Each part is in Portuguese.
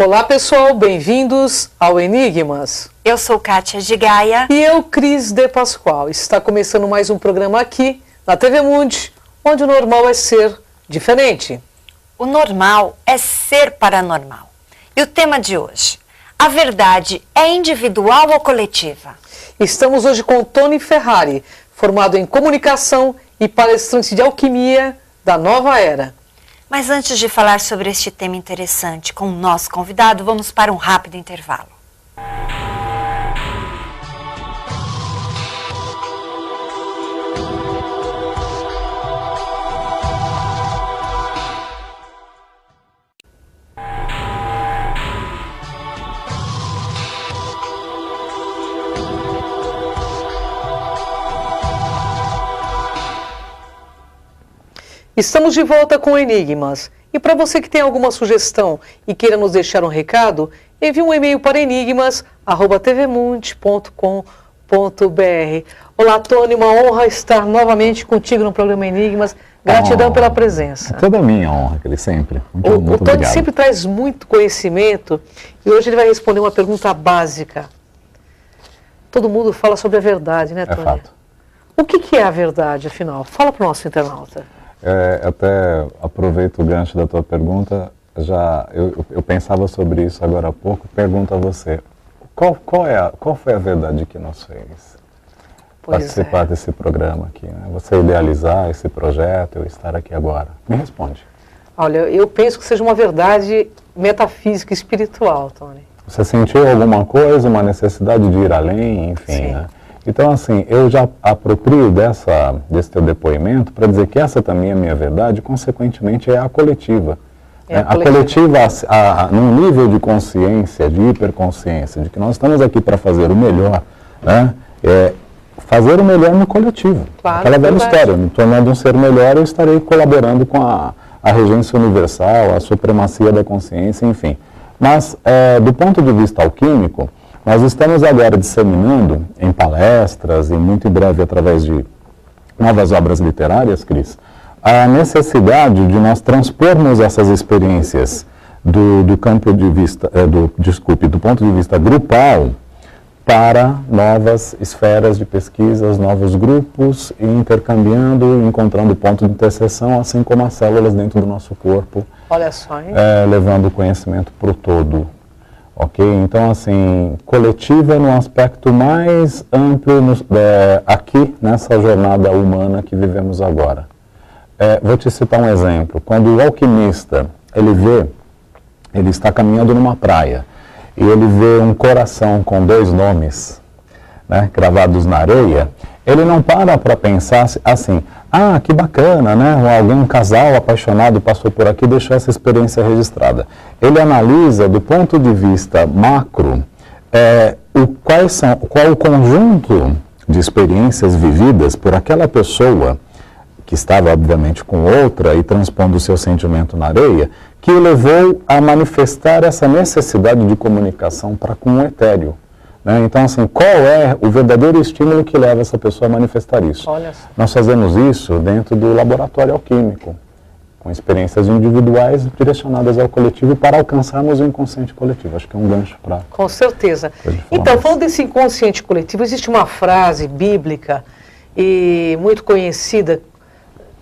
Olá pessoal, bem-vindos ao Enigmas. Eu sou Kátia de Gaia. E eu, Cris de Pascoal. Está começando mais um programa aqui na TV Mundi, onde o normal é ser diferente. O normal é ser paranormal. E o tema de hoje, a verdade é individual ou coletiva? Estamos hoje com Tony Ferrari, formado em comunicação e palestrante de alquimia da nova era. Mas antes de falar sobre este tema interessante com o nosso convidado, vamos para um rápido intervalo. Estamos de volta com Enigmas. E para você que tem alguma sugestão e queira nos deixar um recado, envie um e-mail para enigmas@tvmundi.com.br. Olá, Tony, uma honra estar novamente contigo no programa Enigmas. Gratidão pela presença. É toda minha honra, que ele sempre. Muito O Tony obrigado. sempre traz muito conhecimento e hoje ele vai responder uma pergunta básica. Todo mundo fala sobre a verdade, né, Tony? É fato. O que é a verdade, afinal? Fala para o nosso internauta. Até aproveito o gancho da tua pergunta, eu pensava sobre isso agora há pouco, pergunto a você, qual foi a verdade que nos fez participar desse programa aqui, né? Você idealizar esse projeto, eu estar aqui agora? Me responde. Olha, eu penso que seja uma verdade metafísica e espiritual, Tony. Você sentiu alguma coisa, uma necessidade de ir além, enfim, Sim. né? Então, assim, eu já aproprio desse teu depoimento para dizer que essa também é a minha verdade, consequentemente é a coletiva. A coletiva, num nível de consciência, de hiperconsciência, de que nós estamos aqui para fazer o melhor, né? Fazer o melhor no coletivo. Claro, aquela velha história, me tornando um ser melhor, eu estarei colaborando com a regência universal, a supremacia da consciência, enfim. Mas, do ponto de vista alquímico, nós estamos agora disseminando em palestras e muito em breve através de novas obras literárias, Cris, a necessidade de nós transpormos essas experiências do campo de vista, do ponto de vista grupal para novas esferas de pesquisas, novos grupos, e intercambiando, encontrando ponto de interseção, assim como as células dentro do nosso corpo. Olha só, hein? Levando o conhecimento para o todo. Ok? Então, assim, coletiva no aspecto mais amplo aqui nessa jornada humana que vivemos agora. Vou te citar um exemplo. Quando o alquimista, ele está caminhando numa praia e ele vê um coração com 2 nomes, né, gravados na areia, ele não para pensar assim, que bacana, né? Um casal apaixonado passou por aqui e deixou essa experiência registrada. Ele analisa do ponto de vista macro qual o conjunto de experiências vividas por aquela pessoa que estava, obviamente, com outra e transpondo o seu sentimento na areia, que o levou a manifestar essa necessidade de comunicação para com o etéreo. Então, assim, qual é o verdadeiro estímulo que leva essa pessoa a manifestar isso? Olha só. Nós fazemos isso dentro do laboratório alquímico, com experiências individuais direcionadas ao coletivo para alcançarmos o inconsciente coletivo. Acho que é um gancho para... Com certeza. Então, falando desse inconsciente coletivo, existe uma frase bíblica e muito conhecida: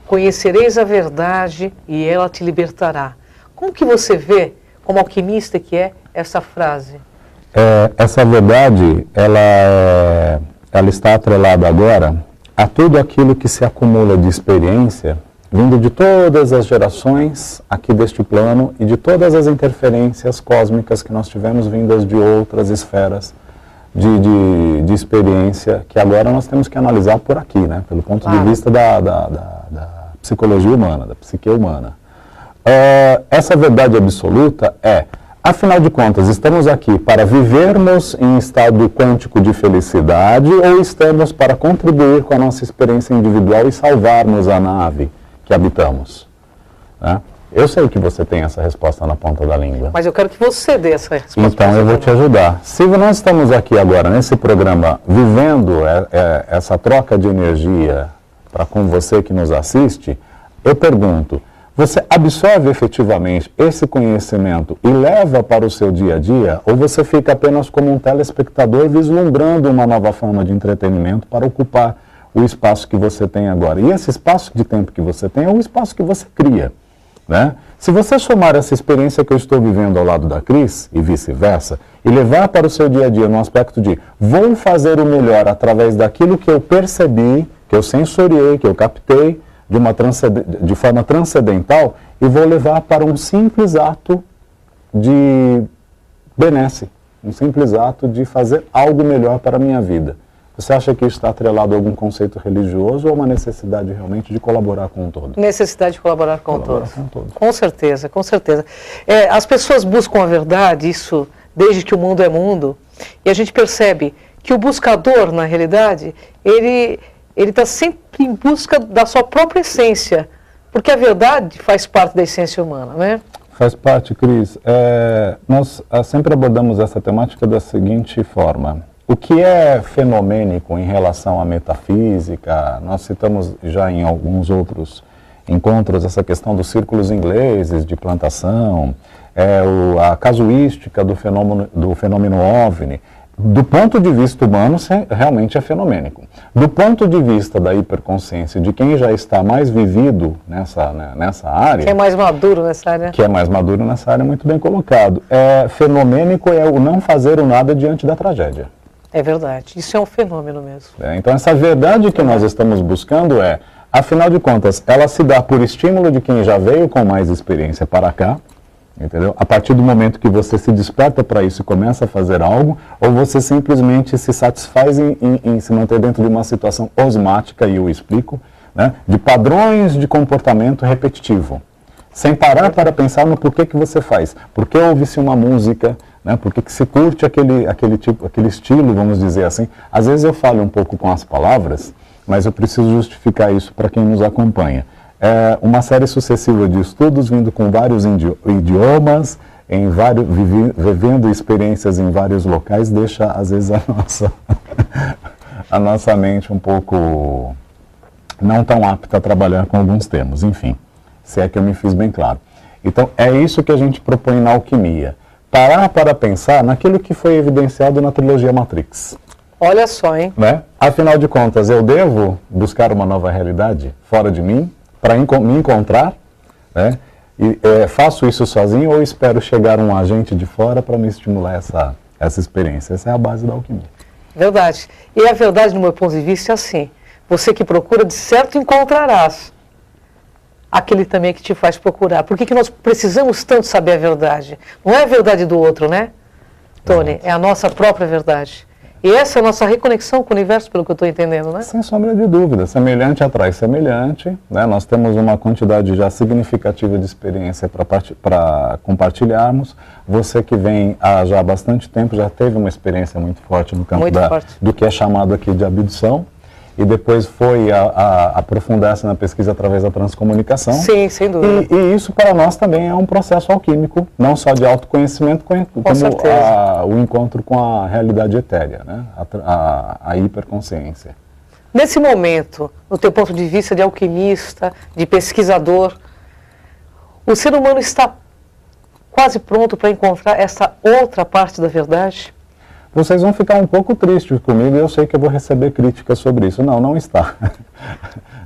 conhecereis a verdade e ela te libertará. Como que você vê, como alquimista que é, essa frase? Essa verdade, ela está atrelada agora a tudo aquilo que se acumula de experiência, vindo de todas as gerações aqui deste plano e de todas as interferências cósmicas que nós tivemos vindas de outras esferas de experiência, que agora nós temos que analisar por aqui, né? Pelo ponto de vista da psicologia humana, da psique humana. Essa verdade absoluta afinal de contas, estamos aqui para vivermos em estado quântico de felicidade ou estamos para contribuir com a nossa experiência individual e salvarmos a nave que habitamos? Né? Eu sei que você tem essa resposta na ponta da língua. Mas eu quero que você dê essa resposta. Então eu vou te ajudar. Se nós estamos aqui agora nesse programa vivendo essa troca de energia para com você que nos assiste, eu pergunto, Você absorve efetivamente esse conhecimento e leva para o seu dia a dia, ou você fica apenas como um telespectador vislumbrando uma nova forma de entretenimento para ocupar o espaço que você tem agora? E esse espaço de tempo que você tem é o espaço que você cria, né? Se você somar essa experiência que eu estou vivendo ao lado da Cris, e vice-versa, e levar para o seu dia a dia no aspecto de vou fazer o melhor através daquilo que eu percebi, que eu sensoriei, que eu captei, de forma transcendental, e vou levar para um simples ato de benesse, um simples ato de fazer algo melhor para a minha vida. Você acha que isso está atrelado a algum conceito religioso ou uma necessidade realmente de colaborar com o todo? Necessidade de colaborar com o todo. Com certeza, com certeza. As pessoas buscam a verdade, isso desde que o mundo é mundo, e a gente percebe que o buscador, na realidade, ele está sempre em busca da sua própria essência, porque a verdade faz parte da essência humana, né? Faz parte, Cris. Nós sempre abordamos essa temática da seguinte forma. O que é fenomênico em relação à metafísica, nós citamos já em alguns outros encontros essa questão dos círculos ingleses de plantação, a casuística do fenômeno OVNI. Do ponto de vista humano, realmente é fenomênico. Do ponto de vista da hiperconsciência, de quem já está mais vivido nessa área... Que é mais maduro nessa área. Que é mais maduro nessa área, muito bem colocado. Fenomênico é o não fazer o nada diante da tragédia. É verdade, isso é um fenômeno mesmo. Então essa verdade que nós estamos buscando afinal de contas, ela se dá por estímulo de quem já veio com mais experiência para cá, entendeu? A partir do momento que você se desperta para isso e começa a fazer algo, ou você simplesmente se satisfaz em se manter dentro de uma situação osmática, e eu explico, né, de padrões de comportamento repetitivo, sem parar para pensar no porquê que você faz. Por que ouve-se uma música, né, por que se curte aquele estilo, vamos dizer assim. Às vezes eu falho um pouco com as palavras, mas eu preciso justificar isso para quem nos acompanha. Uma série sucessiva de estudos vindo com vários idiomas, vivendo experiências em vários locais, deixa às vezes a nossa mente um pouco não tão apta a trabalhar com alguns termos, enfim, se é que eu me fiz bem claro. Então é isso que a gente propõe na alquimia, parar para pensar naquilo que foi evidenciado na trilogia Matrix. Olha só, hein? Né? Afinal de contas, eu devo buscar uma nova realidade fora de mim, para me encontrar, né? E faço isso sozinho ou espero chegar um agente de fora para me estimular essa experiência? Essa é a base da alquimia. Verdade. E a verdade, no meu ponto de vista, é assim. Você que procura, de certo encontrarás aquele também que te faz procurar. Por que nós precisamos tanto saber a verdade? Não é a verdade do outro, né, Tony? É a nossa própria verdade. E essa é a nossa reconexão com o universo, pelo que eu estou entendendo, né? Sem sombra de dúvida. Semelhante atrai semelhante, né? Nós temos uma quantidade já significativa de experiência para compartilharmos. Você que vem há já bastante tempo já teve uma experiência muito forte no campo do que é chamado aqui de abdução. E depois foi aprofundar-se na pesquisa através da transcomunicação. Sim, sem dúvida. E isso para nós também é um processo alquímico, não só de autoconhecimento, como o encontro com a realidade etérea, né? a hiperconsciência. Nesse momento, no teu ponto de vista de alquimista, de pesquisador, o ser humano está quase pronto para encontrar essa outra parte da verdade? Vocês vão ficar um pouco tristes comigo e eu sei que eu vou receber críticas sobre isso. Não, não está.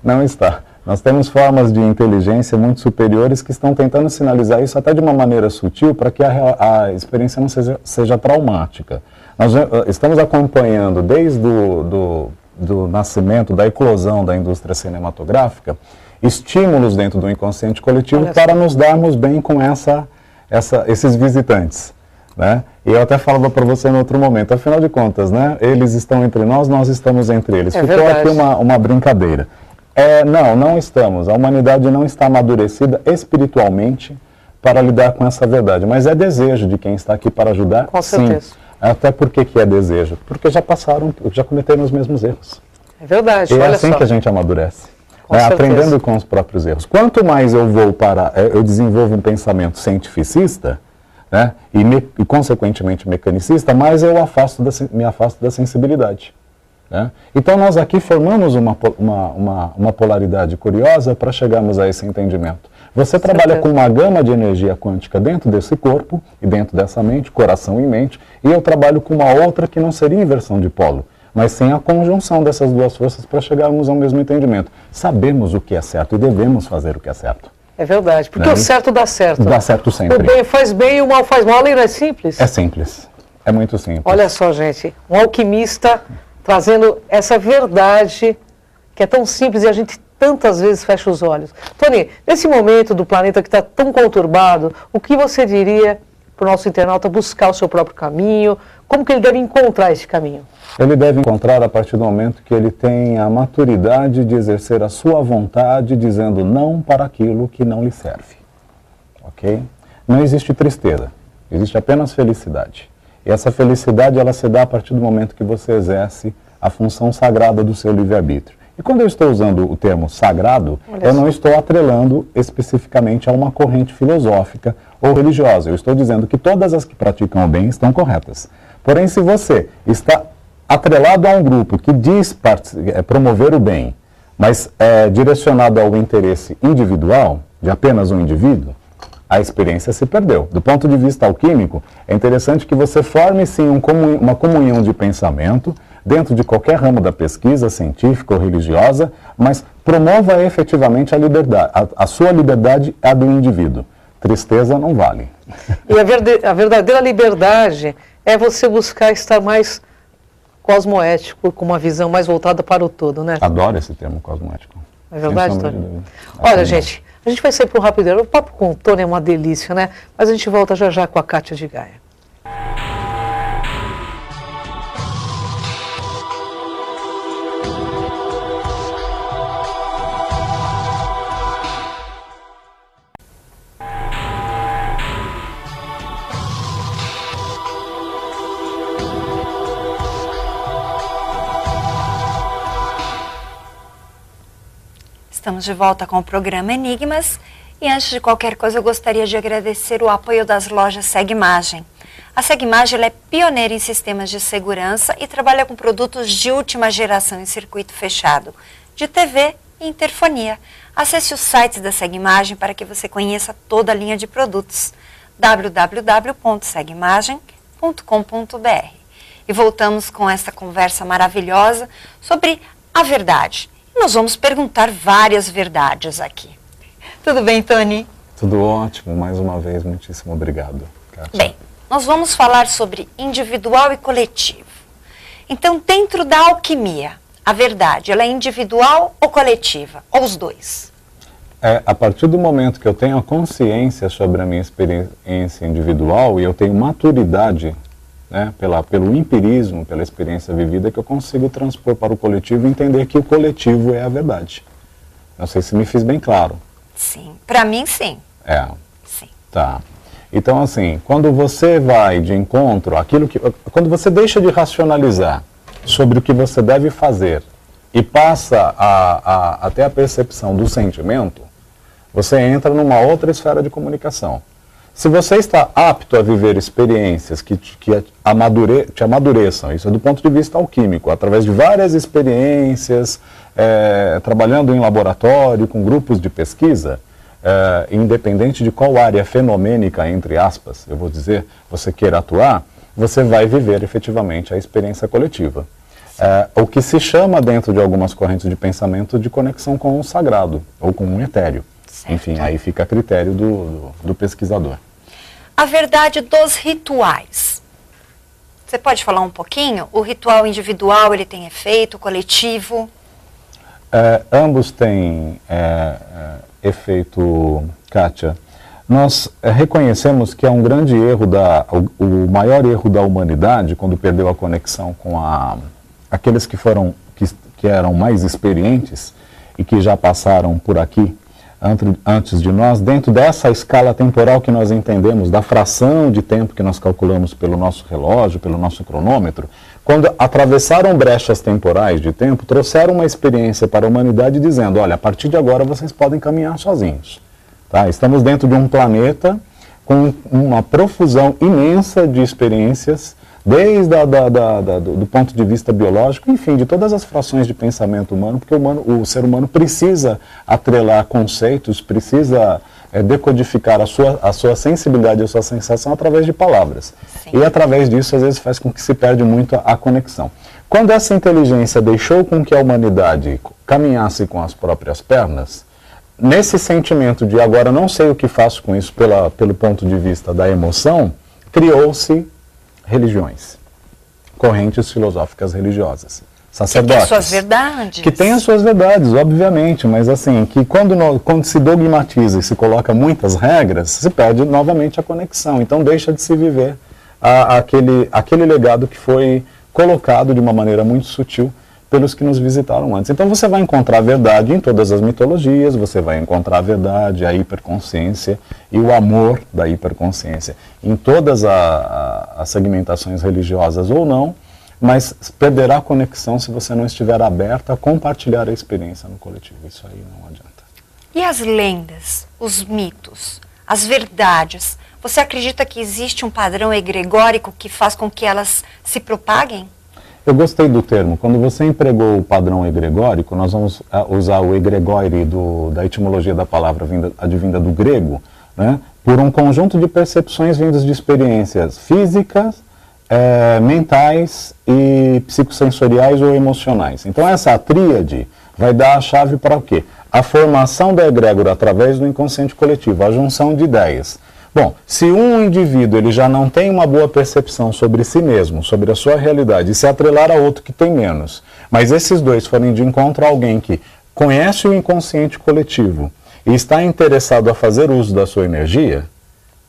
Não está. Nós temos formas de inteligência muito superiores que estão tentando sinalizar isso até de uma maneira sutil para que a experiência não seja traumática. Nós estamos acompanhando desde do nascimento, da eclosão da indústria cinematográfica, estímulos dentro do inconsciente coletivo para nos darmos bem com esses visitantes. Né? E eu até falava para você em outro momento, afinal de contas, né? Eles estão entre nós, nós estamos entre eles. Ficou verdade. Aqui uma brincadeira. Não estamos. A humanidade não está amadurecida espiritualmente para lidar com essa verdade. Mas é desejo de quem está aqui para ajudar. Com certeza. Sim. Até porque que é desejo? Porque já cometeram os mesmos erros. É verdade. E é assim que a gente amadurece. Aprendendo com os próprios erros. Quanto mais eu desenvolvo um pensamento cientificista, né, e consequentemente mecanicista, mais eu me afasto da sensibilidade. Né? Então nós aqui formamos uma polaridade curiosa para chegarmos a esse entendimento. Você trabalha com uma gama de energia quântica dentro desse corpo e dentro dessa mente, coração e mente, e eu trabalho com uma outra que não seria inversão de polo, mas sim a conjunção dessas duas forças para chegarmos ao mesmo entendimento. Sabemos o que é certo e devemos fazer o que é certo. É verdade, porque o certo dá certo. Dá certo sempre. O bem faz bem e o mal faz mal, a lei não é simples? É simples, é muito simples. Olha só, gente, um alquimista trazendo essa verdade que é tão simples e a gente tantas vezes fecha os olhos. Tony, nesse momento do planeta que está tão conturbado, o que você diria para o nosso internauta buscar o seu próprio caminho? Como que ele deve encontrar esse caminho? Ele deve encontrar a partir do momento que ele tem a maturidade de exercer a sua vontade, dizendo não para aquilo que não lhe serve. Ok? Não existe tristeza, existe apenas felicidade. E essa felicidade ela se dá a partir do momento que você exerce a função sagrada do seu livre-arbítrio. E quando eu estou usando o termo sagrado, eu não estou atrelando especificamente a uma corrente filosófica ou religiosa. Eu estou dizendo que todas as que praticam o bem estão corretas. Porém, se você está atrelado a um grupo que diz promover o bem, mas é direcionado ao interesse individual, de apenas um indivíduo, a experiência se perdeu. Do ponto de vista alquímico, é interessante que você forme, sim, uma comunhão de pensamento dentro de qualquer ramo da pesquisa científica ou religiosa, mas promova efetivamente a liberdade. A sua liberdade é a do indivíduo. Tristeza não vale. E a verdadeira liberdade é você buscar estar mais cosmoético, com uma visão mais voltada para o todo, né? Adoro esse termo cosmoético. É verdade, Tony? Olha, gente, a gente vai sair para um rapidinho. O papo com o Tony é uma delícia, né? Mas a gente volta já já com a Kátia de Gaia. Estamos de volta com o programa Enigmas e antes de qualquer coisa eu gostaria de agradecer o apoio das lojas Segmagem. A Segmagem ela é pioneira em sistemas de segurança e trabalha com produtos de última geração em circuito fechado, de TV e interfonia. Acesse os sites da Segmagem para que você conheça toda a linha de produtos. www.segmagem.com.br. E voltamos com essa conversa maravilhosa sobre a verdade. Nós vamos perguntar várias verdades aqui. Tudo bem, Tony? Tudo ótimo. Mais uma vez, muitíssimo obrigado, Kátia. Bem, nós vamos falar sobre individual e coletivo. Então, dentro da alquimia, a verdade, ela é individual ou coletiva? Ou os dois? A partir do momento que eu tenho a consciência sobre a minha experiência individual e eu tenho maturidade, né, pelo empirismo, pela experiência vivida, que eu consigo transpor para o coletivo e entender que o coletivo é a verdade. Não sei se me fiz bem claro. Sim, para mim sim. Sim. Tá. Então, assim, quando você vai de encontro quando você deixa de racionalizar sobre o que você deve fazer e passa até a percepção do sentimento, você entra numa outra esfera de comunicação. Se você está apto a viver experiências que te amadureçam, isso é do ponto de vista alquímico, através de várias experiências, trabalhando em laboratório, com grupos de pesquisa, independente de qual área fenomênica, entre aspas, eu vou dizer, você queira atuar, você vai viver efetivamente a experiência coletiva. O que se chama dentro de algumas correntes de pensamento de conexão com o sagrado, ou com o etéreo. Certo. Enfim, aí fica a critério do pesquisador. A verdade dos rituais. Você pode falar um pouquinho? O ritual individual, ele tem efeito coletivo? Ambos têm efeito, Kátia. Nós reconhecemos que é um grande erro, o maior erro da humanidade, quando perdeu a conexão com aqueles que eram mais experientes e que já passaram por aqui antes de nós, dentro dessa escala temporal que nós entendemos, da fração de tempo que nós calculamos pelo nosso relógio, pelo nosso cronômetro, quando atravessaram brechas temporais de tempo, trouxeram uma experiência para a humanidade dizendo, olha, a partir de agora vocês podem caminhar sozinhos. Tá? Estamos dentro de um planeta com uma profusão imensa de experiências, desde do ponto de vista biológico, enfim, de todas as frações de pensamento humano, porque o ser humano precisa atrelar conceitos, precisa decodificar a sua sensibilidade, a sua sensação através de palavras. Sim. E através disso, às vezes, faz com que se perde muito a conexão. Quando essa inteligência deixou com que a humanidade caminhasse com as próprias pernas, nesse sentimento de agora não sei o que faço com isso pelo ponto de vista da emoção, criou-se religiões, correntes filosóficas religiosas. Sacerdotes. Que tem as suas verdades. Que tem as suas verdades, obviamente, mas assim, que quando se dogmatiza e se coloca muitas regras, se perde novamente a conexão. Então deixa de se viver aquele legado que foi colocado de uma maneira muito sutil pelos que nos visitaram antes. Então você vai encontrar a verdade em todas as mitologias, você vai encontrar a verdade, a hiperconsciência e o amor da hiperconsciência em todas as segmentações religiosas ou não, mas perderá a conexão se você não estiver aberto a compartilhar a experiência no coletivo. Isso aí não adianta. E as lendas, os mitos, as verdades? Você acredita que existe um padrão egregórico que faz com que elas se propaguem? Eu gostei do termo. Quando você empregou o padrão egregórico, nós vamos usar o egregore da etimologia da palavra advinda do grego, né, por um conjunto de percepções vindas de experiências físicas, mentais e psicossensoriais ou emocionais. Então essa tríade vai dar a chave para o quê? A formação da egrégora através do inconsciente coletivo, a junção de ideias. Bom, se um indivíduo ele já não tem uma boa percepção sobre si mesmo, sobre a sua realidade, e se atrelar a outro que tem menos, mas esses dois forem de encontro a alguém que conhece o inconsciente coletivo e está interessado a fazer uso da sua energia,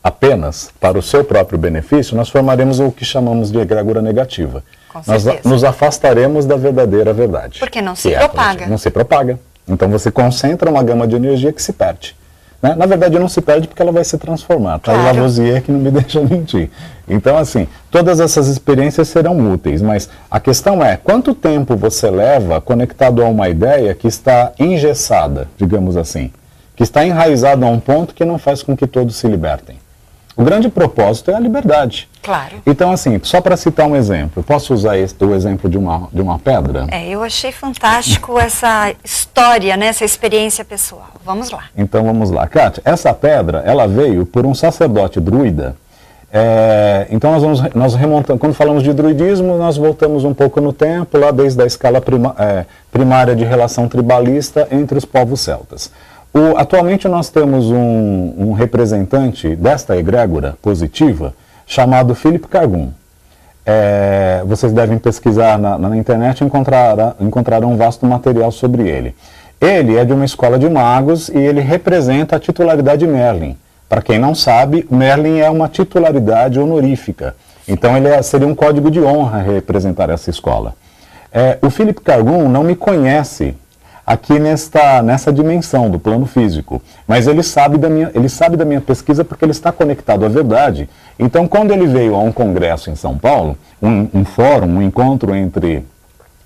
apenas para o seu próprio benefício, nós formaremos o que chamamos de egrégora negativa. Nós nos afastaremos da verdadeira verdade. Porque não se propaga. Não se propaga. Então você concentra uma gama de energia que se perde. Né? Na verdade não se perde porque ela vai se transformar. Tá? Claro. Lavoisier que não me deixa mentir. Então assim, todas essas experiências serão úteis, mas a questão é, quanto tempo você leva conectado a uma ideia que está engessada, digamos assim, que está enraizada a um ponto que não faz com que todos se libertem. O grande propósito é a liberdade. Claro. Então, assim, só para citar um exemplo, posso usar o exemplo de uma pedra? Eu achei fantástico essa história, né, essa experiência pessoal. Vamos lá. Então, vamos lá. Kátia, essa pedra, ela veio por um sacerdote druida. Então, nós remontamos, quando falamos de druidismo, nós voltamos um pouco no tempo, lá desde a escala primária de relação tribalista entre os povos celtas. Atualmente nós temos um representante desta egrégora positiva chamado Philip Cargun. Vocês devem pesquisar na internet e encontrarão um vasto material sobre ele. Ele é de uma escola de magos e ele representa a titularidade Merlin. Para quem não sabe, Merlin é uma titularidade honorífica. Então ele seria um código de honra representar essa escola. O Philip Cargun não me conhece aqui nessa dimensão do plano físico, mas ele sabe da minha pesquisa porque ele está conectado à verdade. Então, quando ele veio a um congresso em São Paulo, um fórum, um encontro entre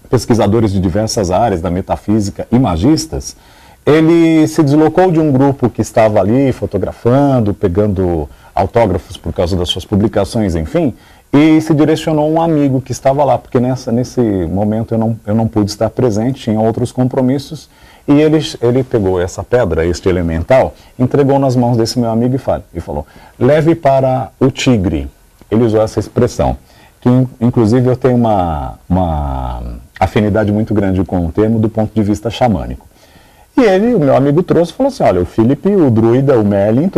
pesquisadores de diversas áreas da metafísica e magistas, ele se deslocou de um grupo que estava ali fotografando, pegando autógrafos por causa das suas publicações, enfim, e se direcionou a um amigo que estava lá, porque nesse momento eu não pude estar presente, tinha outros compromissos, e ele pegou essa pedra, este elemental, entregou nas mãos desse meu amigo e falou, leve para o tigre. Ele usou essa expressão, que inclusive eu tenho uma afinidade muito grande com o termo do ponto de vista xamânico. E o meu amigo trouxe e falou assim, olha, o Felipe, o druida, o Merlin,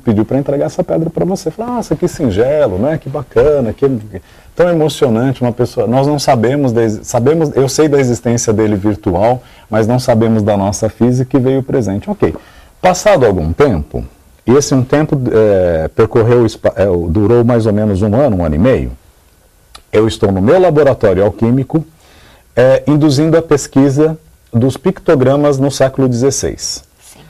pediu para entregar essa pedra para você. Eu falei, nossa, que singelo, né? Que bacana, que tão emocionante, uma pessoa... Nós não sabemos, eu sei da existência dele virtual, mas não sabemos da nossa física e veio presente. Ok, passado algum tempo, e esse um tempo durou mais ou menos um ano e meio, eu estou no meu laboratório alquímico, induzindo a pesquisa dos pictogramas no século XVI. Sim.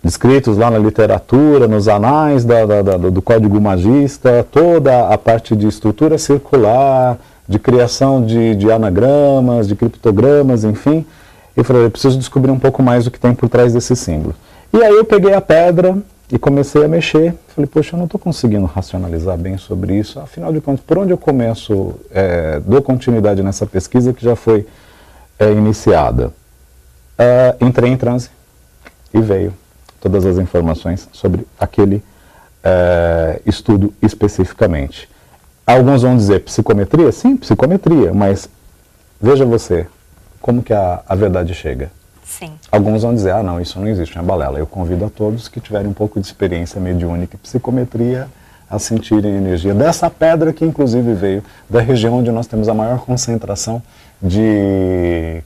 Descritos lá na literatura, nos anais do Código Magista, toda a parte de estrutura circular, de criação de anagramas, de criptogramas, enfim. Eu falei, eu preciso descobrir um pouco mais do que tem por trás desse símbolo. E aí eu peguei a pedra e comecei a mexer. Falei, poxa, eu não estou conseguindo racionalizar bem sobre isso. Afinal de contas, por onde eu começo, dou continuidade nessa pesquisa que já foi iniciada? Entrei em transe e veio todas as informações sobre aquele estudo especificamente. Alguns vão dizer psicometria? Sim, psicometria, mas veja você, como que a verdade chega? Sim. Alguns vão dizer, não, isso não existe, é uma balela. Eu convido a todos que tiverem um pouco de experiência mediúnica e psicometria a sentirem a energia dessa pedra que inclusive veio da região onde nós temos a maior concentração de,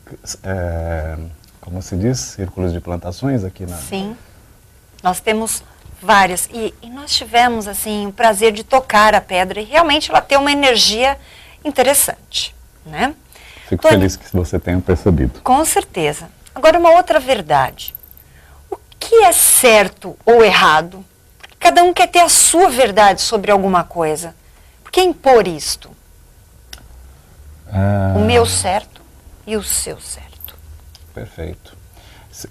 como se diz, círculos de plantações aqui na... Sim, nós temos várias e nós tivemos assim o prazer de tocar a pedra e realmente ela tem uma energia interessante, né? Fico feliz que você tenha percebido. Com certeza. Agora uma outra verdade. O que é certo ou errado? Porque cada um quer ter a sua verdade sobre alguma coisa. Por que impor isto? O meu certo e o seu certo. Perfeito.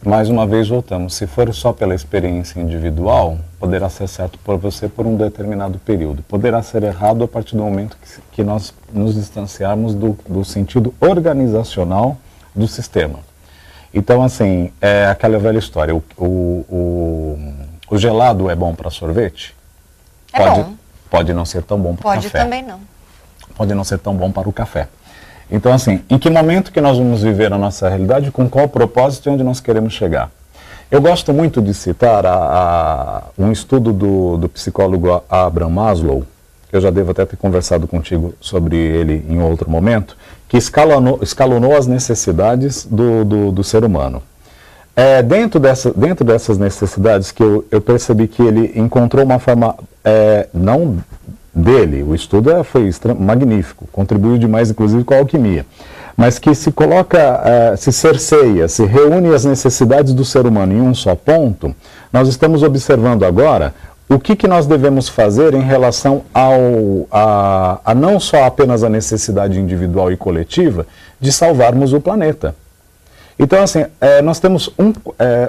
Mais uma vez voltamos, se for só pela experiência individual, poderá ser certo por você por um determinado período. Poderá ser errado a partir do momento que nós nos distanciarmos do sentido organizacional do sistema. Então, assim, é aquela velha história, o gelado é bom para sorvete? Bom. Pode não ser tão bom para o café. Pode também não. Pode não ser tão bom para o café. Então, assim, em que momento que nós vamos viver a nossa realidade, com qual propósito e onde nós queremos chegar? Eu gosto muito de citar um estudo do psicólogo Abraham Maslow, que eu já devo até ter conversado contigo sobre ele em outro momento, que escalonou as necessidades do ser humano. Dentro dessas necessidades que eu percebi que ele encontrou uma forma, não dele, o estudo foi magnífico, contribuiu demais inclusive com a alquimia, mas que se coloca, se cerceia, se reúne as necessidades do ser humano em um só ponto. Nós estamos observando agora o que nós devemos fazer em relação a não só apenas a necessidade individual e coletiva de salvarmos o planeta. Então, assim, nós temos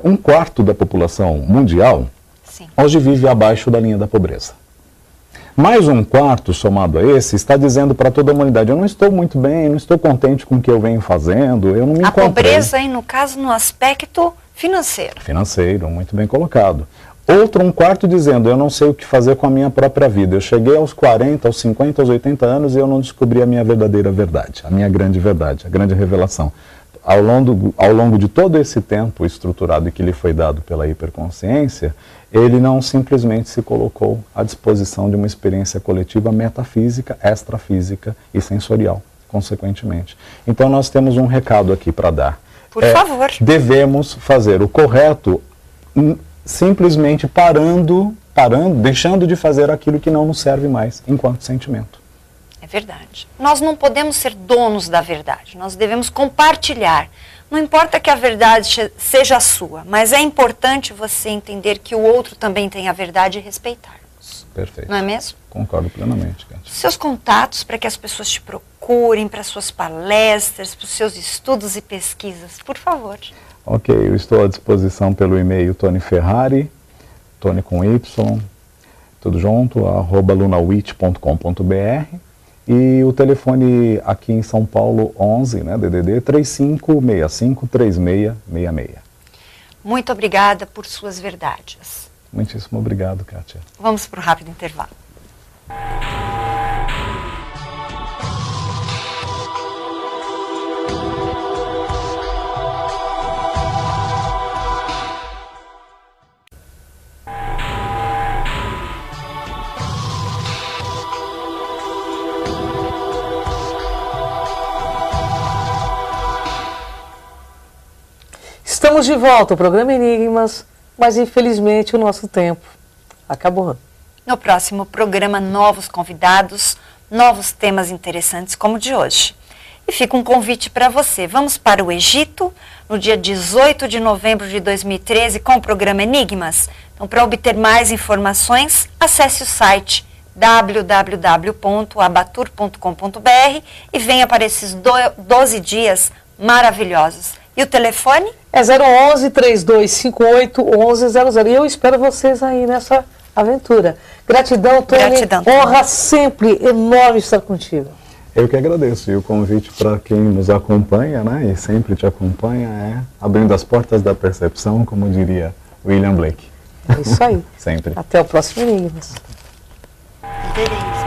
um quarto da população mundial. Sim. Hoje vive abaixo da linha da pobreza. Mais um quarto, somado a esse, está dizendo para toda a humanidade, eu não estou muito bem, não estou contente com o que eu venho fazendo, eu não me encontrei. A pobreza aí, no caso, no aspecto financeiro. Financeiro, muito bem colocado. Um quarto dizendo, eu não sei o que fazer com a minha própria vida. Eu cheguei aos 40, aos 50, aos 80 anos e eu não descobri a minha verdadeira verdade, a minha grande verdade, a grande revelação. Ao longo de todo esse tempo estruturado que lhe foi dado pela hiperconsciência, ele não simplesmente se colocou à disposição de uma experiência coletiva metafísica, extrafísica e sensorial, consequentemente. Então nós temos um recado aqui para dar. Por favor. Devemos fazer o correto simplesmente parando, deixando de fazer aquilo que não nos serve mais enquanto sentimento. É verdade. Nós não podemos ser donos da verdade, nós devemos compartilhar. Não importa que a verdade seja a sua, mas é importante você entender que o outro também tem a verdade e respeitar-nos. Perfeito. Não é mesmo? Concordo plenamente, Kátia. Seus contatos para que as pessoas te procurem, para suas palestras, para os seus estudos e pesquisas, por favor. Ok, eu estou à disposição pelo e-mail Tony Ferrari, Tony com Y, tudo junto, @lunawitch.com.br. E o telefone aqui em São Paulo, 11, né, DDD 35653666. Muito obrigada por suas verdades. Muitíssimo obrigado, Kátia. Vamos para o rápido intervalo. Estamos de volta ao programa Enigmas, mas infelizmente o nosso tempo acabou. No próximo programa, novos convidados, novos temas interessantes como o de hoje. E fica um convite para você. Vamos para o Egito no dia 18 de novembro de 2013 com o programa Enigmas. Então, para obter mais informações, acesse o site www.abatur.com.br e venha para esses 12 dias maravilhosos. E o telefone? É 011-3258-1100. E eu espero vocês aí nessa aventura. Gratidão, Tony. Gratidão, Tony. Honra sempre enorme estar contigo. Eu que agradeço. E o convite para quem nos acompanha, né, e sempre te acompanha, é abrindo as portas da percepção, como diria William Blake. É isso aí. Sempre. Até o próximo Enigmas. Delícia.